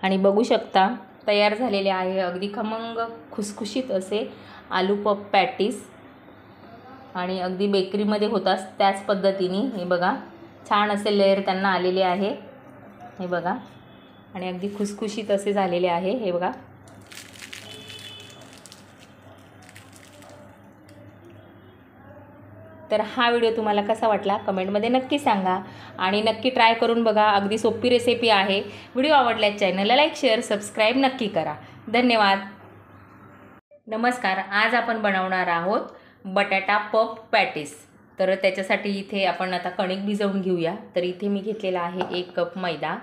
आणि बघू शकता तयार झालेले आहे अगदी खमंग खुसखुशीत असे आलू पफ पॅटीस। आणि अगदी बेकरीमध्ये होतात त्याच पद्धतीने हे बघा छान असे लेयर त्यांना आलेले आहे, हे बघा। आणि अगदी खुसखुशीत असे झालेले आहे, हे बघा। तर हा व्हिडिओ तुम्हाला कसा वाटला कमेंटमध्ये नक्की सांगा आणि नक्की ट्राय करून बघा। अगदी सोपी रेसिपी आहे। व्हिडिओ आवडल्यास चॅनलला लाईक शेअर सबस्क्राईब नक्की करा। धन्यवाद। नमस्कार, आज आपण बनवणार आहोत बटाटा पफ पॅटीस। तर त्याच्यासाठी इथे आपण आता कणिक भिजवून घेऊया। तर इथे मी घेतलेला आहे 1 कप मैदा,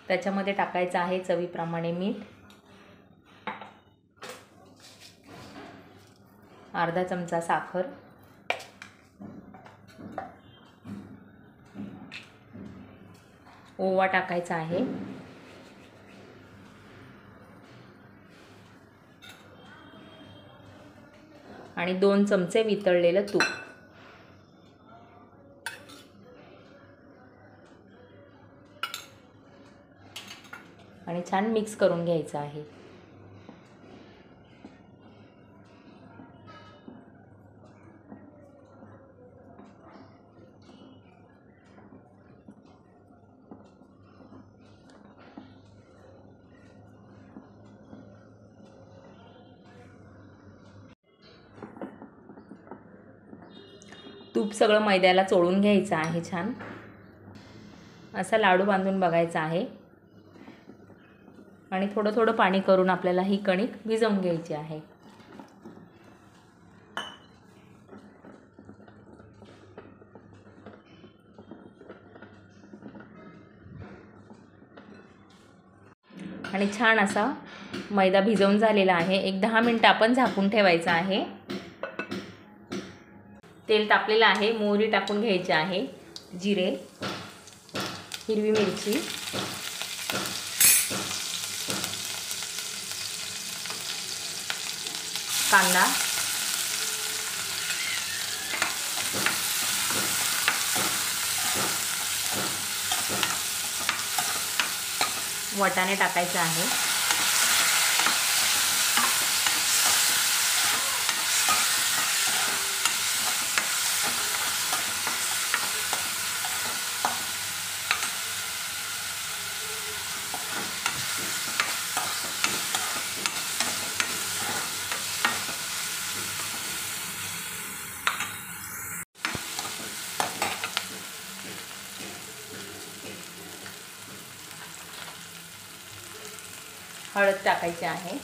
त्याच्यामध्ये टाकायचं आहे चवीप्रमाणे मीठ, अर्धा चमचा साखर, ओवा टाकायचा आहे, आणि 2 चमचे वितळलेलं तूप। आणि छान मिक्स करून घ्यायचं आहे। तूप सगळं मैद्याला चोळून घ्यायचं आहे। छान असा लाडू बांधून बघायचा आहे आणि थोडं थोडं पाणी करून आपल्याला ही कणिक भिजवून घ्यायची आहे। आणि छान असा मैदा भिजवून झालेला आहे। एक 10 मिनिटं आपण झाकून ठेवायचं आहे। तेल तापलेलं आहे, मोहरी टाकून घ्यायची आहे, जिरे, हिरवी मिरची, कांदा, वाटाणे टाकायचं आहे, हळद टाकायची आहे,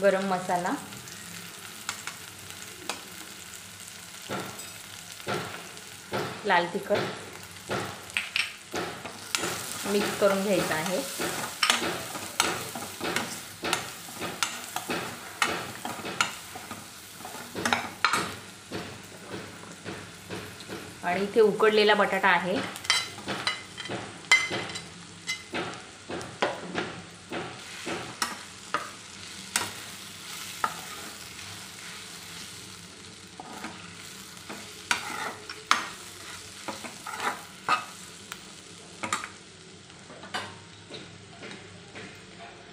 गरम मसाला, लाल तिखट मिक्स करून घ्यायचं आहे। आणि इथे उकडलेला बटाटा आहे,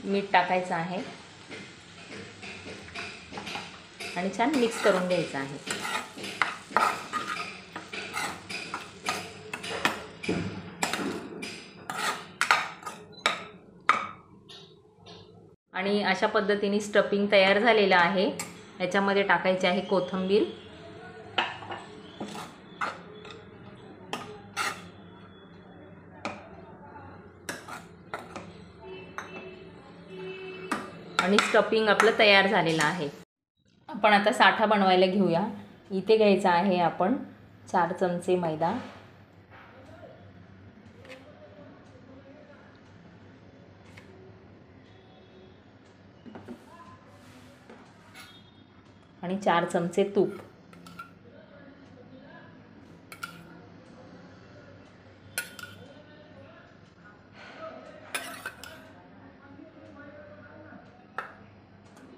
मीठ टाकायचं आहे आणि छान मिक्स करून घ्यायचं आहे। आणि अशा पद्धतीने स्टफिंग तयार झालेलं आहे। याच्यामध्ये टाकायचे आहे कोथिंबीर, आणि स्टफिंग आपलं तयार झालेलं आहे। आपण आता साठा बनवायला घेऊया। इथे घ्यायचा आहे आपण 4 चमचे मैदा, आणि 4 चमचे तूप,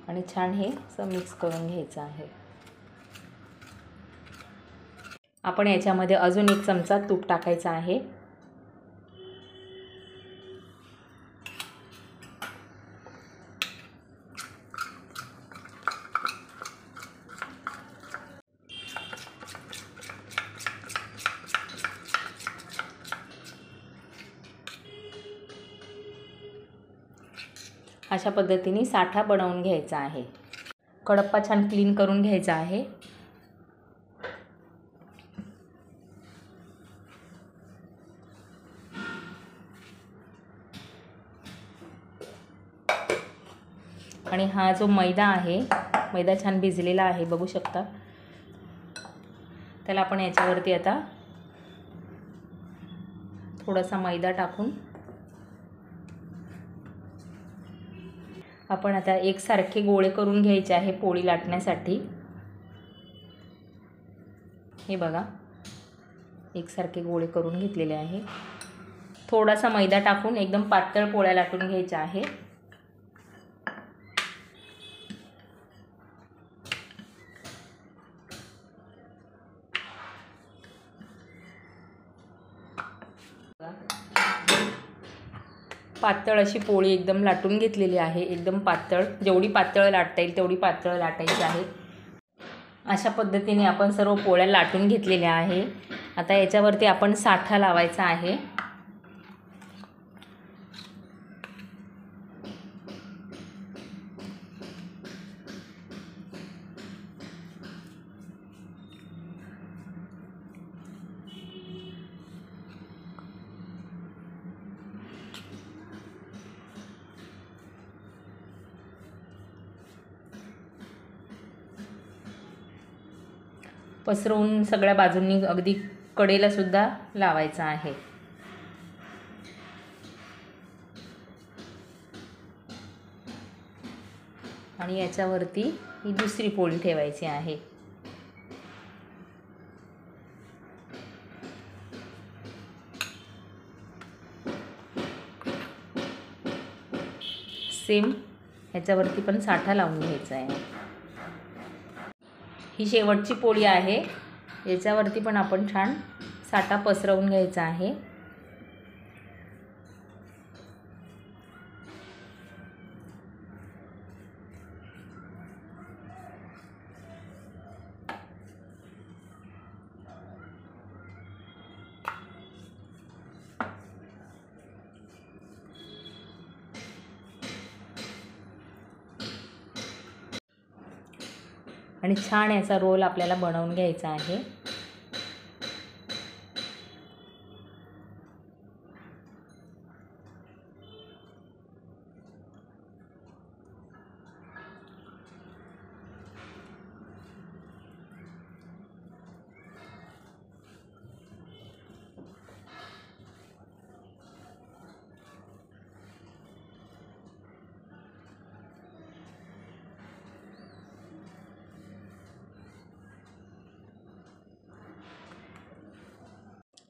आणि छान हे असं मिक्स करून घ्यायचं आहे। आपण याच्यामध्ये अजून 1 चमचा तूप टाकायचं आहे. अशा पद्धतीने साठा बनवून घ्यायचा आहे. कडप्पा छान क्लीन करून घ्यायचा आहे. आणि हा जो मैदा आहे, मैदा छान भिजलेला आहे, बघू शकता. त्याला आपण याच्यावरती आता थोडासा मैदा टाकून आपण आता एकसारखे गोळे करून घ्यायचे आहे पोळी लाटण्यासाठी. हे बघा, एकसारखे गोळे करून घेतलेले आहे. थोडासा मैदा टाकून एकदम पातळ पोळ्या लाटून घ्यायच्या आहे. पातळ अशी पोळी एकदम लाटून घेतलेली आहे. एकदम पातळ, जेवढी पातळ लाटता येईल तेवढी पातळ लाटायची आहे. अशा पद्धतीने आपण सर्व पोळ्या लाटून घेतलेल्या आहे. आता याच्यावरती आपण साठा लावायचा आहे. पसरवून सगळ्या बाजूंनी अगदी कडेला सुद्धा लावायचा आहे. आणि याच्यावरती ही दुसरी पोळी ठेवायची आहे. सेम ह्याच्यावरती पण साठा लावून घ्यायचा आहे. ही शेवटची पोळी आहे. याच्यावरती पण आपण छान साठा पसरवून घ्यायचा आहे. आणि छान याचा रोल आपल्याला बनवून घ्यायचा आहे.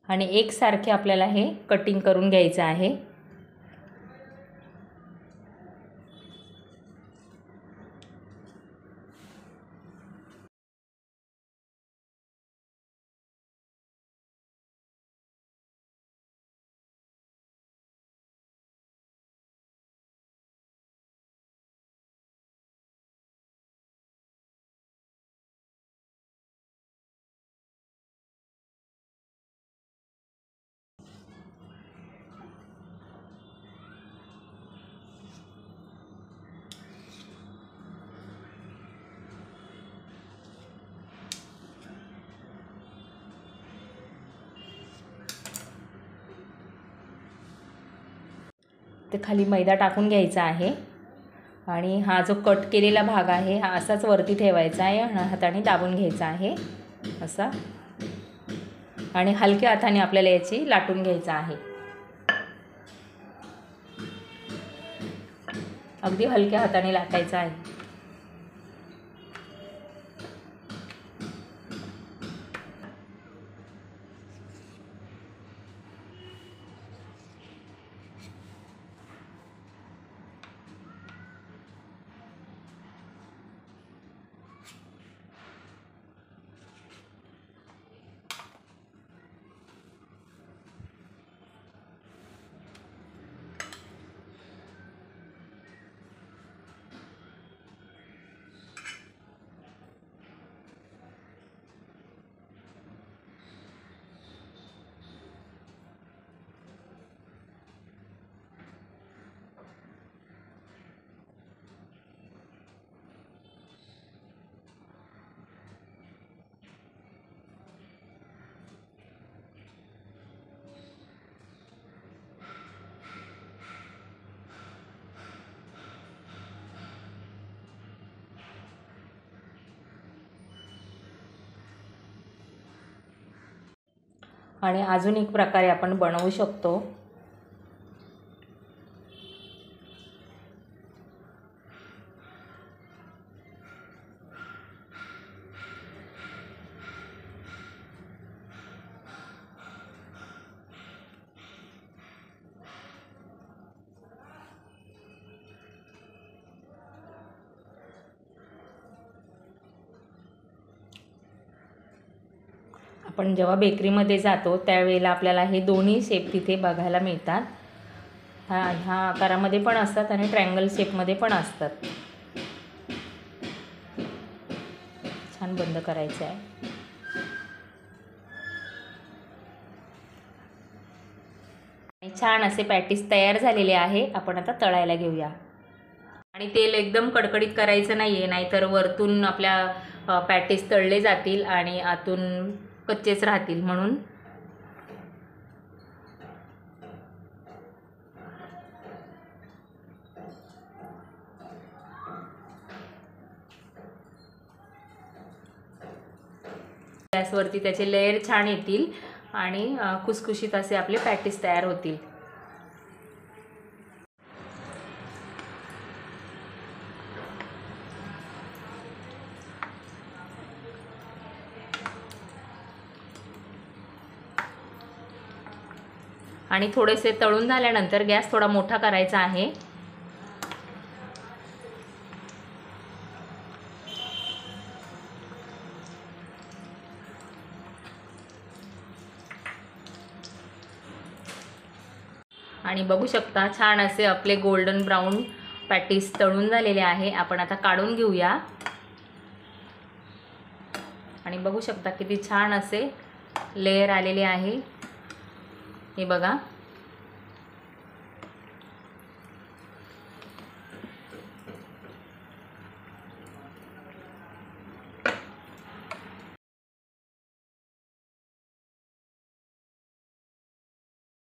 आणि एकसारखे आपल्याला हे कटिंग करून घ्यायचं आहे. ते खाली मैदा टाकून घ्यायचा आहे. आणि हा जो कट केलेला भाग आहे हा असाच वरती ठेवायचा आहे. हाताने दाबून घ्यायचा आहे असा. आणि हलक्या हाताने आपल्याला याची लाटून घ्यायचा आहे. अगदी हलक्या हाताने लाटायचा आहे. आणि अजून एक प्रकारे आपण बनवू शकतो। आपण जेव्हा बेकरीमध्ये जातो त्यावेळेला आपल्याला हे दोन्ही शेप तिथे बघायला मिळतात। ह्या आकारामध्ये पण असतात आणि ट्रायंगल शेपमध्ये पण असतात। छान बंद करायचं आहे। छान असे पॅटीस तयार झालेले आहे। आपण आता तळायला घेऊया। आणि तेल एकदम कडकडीत करायचं नाहीये, नाहीतर वरतून आपल्या पॅटीस तळले जातील आणि आतून कच्चेच राहतील, म्हणून गॅसवरती त्याचे लेयर छान येतील आणि खुसखुशीत असे आपले पॅटीस तयार होतील। आणि थोडेसे तळून झाल्यानंतर गॅस थोडा मोठा करायचा आहे। आणि बघू शकता छान असे आपले गोल्डन ब्राउन पॅटीस तळून झालेले आहे। आपण आता काढून घेऊया। आणि बघू शकता किती छान असे लेयर आलेले आहे, हे बघा।